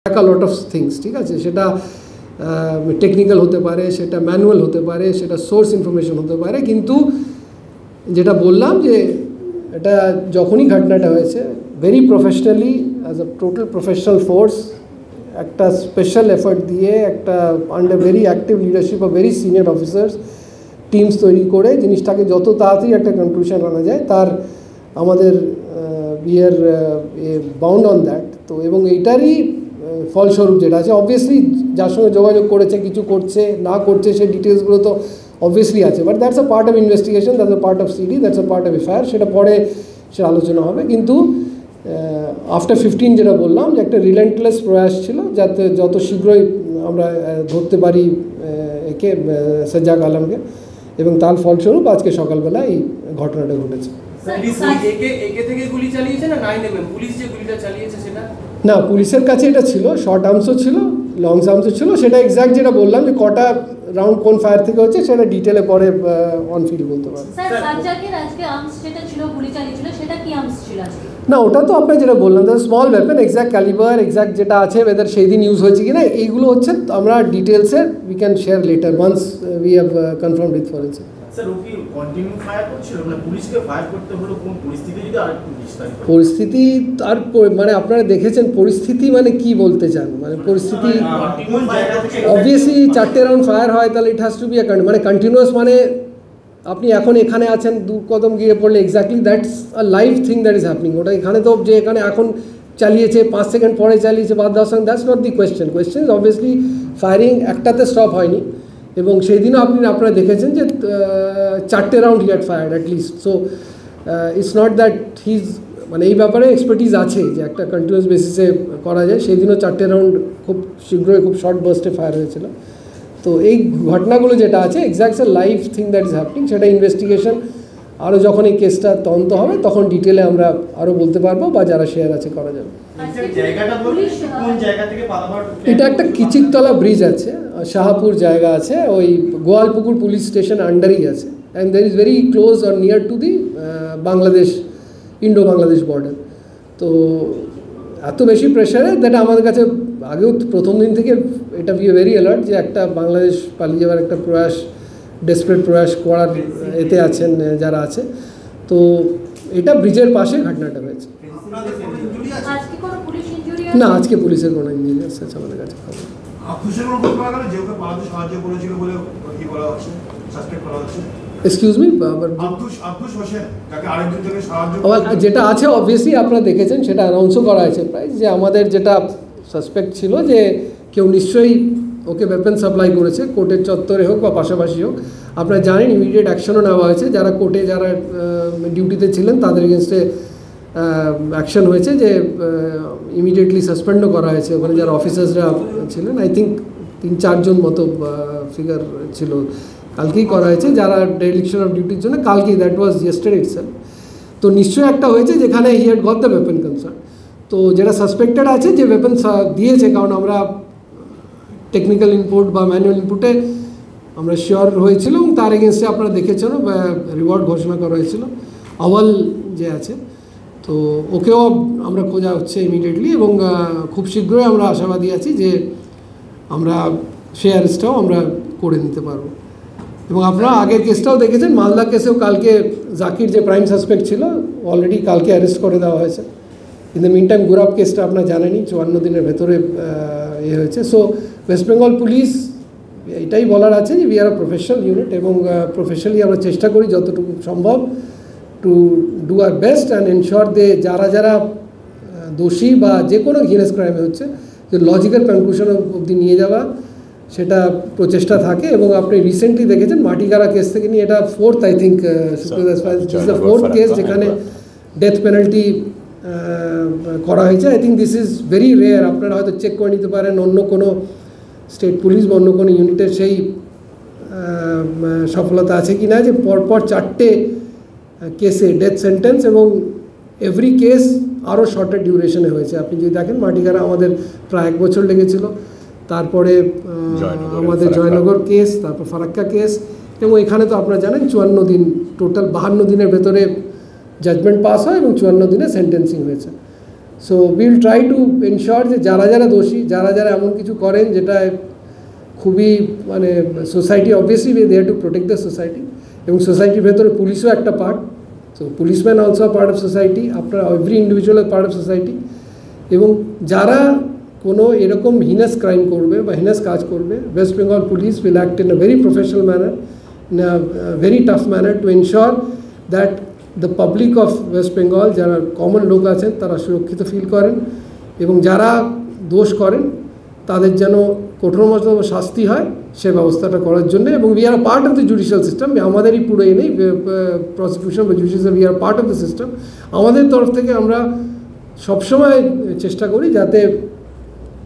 a lot of things, ঠিক আছে, সেটা টেকনিক্যাল হতে পারে, সেটা ম্যানুয়াল হতে পারে, সেটা সোর্স ইনফরমেশন হতে পারে, কিন্তু যেটা বললাম যে এটা যখনই ঘটনাটা হয়েছে very professionally as a total professional force একটা স্পেশাল এফার্ট দিয়ে একটা under very active leadership of very senior officers teams তৈরি করে জিনিসটাকে যত তাড়াতাড়ি একটা কনক্লুশন আনা যায় তার আমাদের we are bound on that. তো এবং এইটারই ফলস্বরূপ যেটা আছে অবভিয়াসলি যার সঙ্গে যোগাযোগ করেছে, কিছু করছে না করছে সেই ডিটেলসগুলো তো অবভিয়াসলি আছে, but that's a part of investigation, that's a part of CD, that's a part of FIR, সেটা পরে সে আলোচনা হবে। কিন্তু আফটার 15 যেটা বললাম যে একটা রিলেন্টলেস প্রয়াস ছিল যাতে যত শীঘ্রই আমরা ধরতে পারি একে সাজ্জাক আলমকে, এবং তার ফলস্বরূপ আজকে সকালবেলা এই ঘটনাটা ঘটেছে। না, পুলিশের কাছে এটা ছিল, শর্ট আর্মসও ছিল, লং আর্মসও ছিল, সেটা এক্স্যাক্ট যেটা বললাম যে কটা রাউন্ড কোন ফায়ার থেকে হচ্ছে সেটা ডিটেলে পরে অন ফিল্ড বলতে পারবো। না, ওটা তো আপনার যেটা বললাম small weapon, exact calibre, exact যেটা আছে ওয়েদার সেই দিন ইউজ হয়েছে কিনা এইগুলো হচ্ছে আমরা ডিটেলসে we can share later once we have confirmed with forensic. পরিস্থিতি আর মানে আপনারা দেখেছেন পরিস্থিতি মানে কি বলতে চান, মানে পরিস্থিতি অবভিয়াসলি 4টে রাউন্ড ফায়ার হয় তাহলে ইট হ্যাজ টু বি মানে কন্টিনিউয়াস, মানে আপনি এখন এখানে আছেন 2 কদম গিয়ে পড়লে exactly that's a live thing that is happening. ওটা এখানে তো যে এখানে এখন চালিয়েছে 5 সেকেন্ড পরে চালিয়েছে বা 10 second, that's not the question is obviously firing একটাতে স্টপ হয়নি, এবং সেই দিনও আপনারা দেখেছেন যে 4টে round he had fired at least. So it's not that his মানে এই ব্যাপারে এক্সপার্টিজ আছে যে একটা কন্টিনিউয়াস বেসিসে করা যায়। সেই দিনও 4টে রাউন্ড খুব শীঘ্রই খুব শর্ট বার্স্টে ফায়ার হয়েছিল। তো এই ঘটনাগুলো যেটা আছে exactly a live thing that is happening, সেটা ইনভেস্টিগেশন আরও যখন এই কেসটা তদন্ত হবে তখন ডিটেলে আমরা আরও বলতে পারবো বা যারা শেয়ার আছে করা যাবে। এটা একটা কিচিকতলা ব্রিজ আছে, শাহপুর জায়গা আছে, ওই গোয়ালপুকুর পুলিশ স্টেশন আন্ডারই আছে, and there is very close or near to the Bangladesh Indo Bangladesh border. তো এত বেশি প্রেশারে দ্যাট আমাদের কাছে আগেও প্রথম দিন থেকে এটা বি ভেরি অ্যালার্ট যে একটা বাংলাদেশ পালিয়ে যাওয়ার একটা প্রয়াস, ডেসপারেট প্রয়াস করার এতে আছেন যারা আছে। তো এটা ব্রিজের পাশে ঘটনাটা হয়েছে। না, আজকে পুলিশের কোনো ইঞ্জুরি আছে আমাদের কাছে খবর। এক্সকিউজ মি, যেটা আছে অবভিয়াসলি আপনারা দেখেছেন, সেটা অ্যানাউন্সও করা হয়েছে প্রায়, যে আমাদের যেটা সাসপেক্ট ছিল যে কেউ নিশ্চয়ই ওকে ওয়েপন সাপ্লাই করেছে, কোর্টের চত্বরে হোক বা পাশাপাশি হোক। আপনারা জানেন ইমিডিয়েট অ্যাকশনও নেওয়া হয়েছে, যারা কোর্টে যারা ডিউটিতে ছিলেন তাদের এগেনস্টে অ্যাকশন হয়েছে, যে ইমিডিয়েটলি সাসপেন্ডও করা হয়েছে ওখানে যারা অফিসার্সরা ছিলেন। আই থিঙ্ক 3-4 জন মতো ফিগার ছিল, কালকেই করা হয়েছে যারা ডেলিকশন অফ ডিউটির জন্য, কালকেই, দ্যাট ওয়াজ ইয়েস্টারডে ইটসেলফ। তো নিশ্চয়ই একটা হয়েছে যেখানে he had got the weapon concern. তো যেটা সাসপেক্টেড আছে যে ওয়েপন দিয়েছে, কারণ আমরা টেকনিক্যাল ইনপুট বা ম্যানুয়াল ইনপুটে আমরা শিওর হয়েছিল, এবং তার এগেনস্টে আপনারা দেখেছেন রিওয়ার্ড ঘোষণা করা হয়েছিল আওয়াল যে আছে। তো ওকেও আমরা খোঁজা হচ্ছে ইমিডিয়েটলি, এবং খুব শীঘ্রই আমরা আশাবাদী আছি যে আমরা সেই অ্যারেস্টটাও আমরা করে নিতে পারবো। এবং আপনারা আগের কেসটাও দেখেছেন, মালদা কেসেও কালকে জাকির যে প্রাইম সাসপেক্ট ছিল অলরেডি কালকে অ্যারেস্ট করে দেওয়া হয়েছে। ইন দ্য মিন টাইম গুরাব কেসটা আপনারা জানেনই 54 দিনের ভেতরে হয়েছে। সো ওয়েস্ট বেঙ্গল পুলিশ এটাই বলার আছে যে we are a professional unit, এবং প্রফেশনালি আমরা চেষ্টা করি যতটুকু সম্ভব to do our best and ensure they যারা যারা দোষী বা যে কোনো ঘিনেস ক্রাইমে হচ্ছে যে লজিক্যাল কনক্লুশন অবধি নিয়ে যাওয়া, সেটা প্রচেষ্টা থাকে। এবং আপনি রিসেন্টলি দেখেছেন মাটিগাড়া কেস থেকে নিয়ে এটা 4th I think 4th case যেখানে ডেথ পেনাল্টি করা হয়েছে। I think this is very rare. আপনারা হয়তো চেক করে নিতে পারেন অন্য কোনো স্টেট পুলিশ বা অন্য কোনো ইউনিটের সেই সফলতা আছে কি না, যে পরপর 4টে কেসে ডেথ সেন্টেন্স, এবং এভরি কেস আরও শর্টের ডিউরেশনে হয়েছে। আপনি যদি দেখেন মাটিগাড়া আমাদের প্রায় 1 বছর লেগেছিল, তারপরে আমাদের জয়নগর কেস, তারপর ফারাক্কা কেস, এবং এখানে তো আপনারা জানেন 54 দিন, টোটাল 52 দিনের ভেতরে জাজমেন্ট পাস হয় এবং 54 দিনে সেন্টেন্সিং হয়েছে। So will try to ensure যে যারা যারা দোষী, যারা যারা এমন কিছু করেন যেটা খুবই মানে society obviously they have to protect the society, এবং সোসাইটির ভেতরে পুলিশও একটা part. So policeman also part of society, আপনার every individual part of society. এবং যারা কোনো এরকম হিনাস ক্রাইম করবে বা হিনাস কাজ করবে, West Bengal police will act in a very professional manner, in a very tough manner to ensure that the public of West Bengal, যারা কমন লোক আছেন তারা সুরক্ষিত ফিল করেন, এবং যারা দোষ করেন তাদের যেন কঠোরতম শাস্তি হয় সে ব্যবস্থাটা করার জন্য। এবং we are part of the judicial system, আমাদেরই পুরো নেই প্রসিকিউশন বা judicial, we are part of the system. আমাদের তরফ থেকে আমরা সবসময় চেষ্টা করি যাতে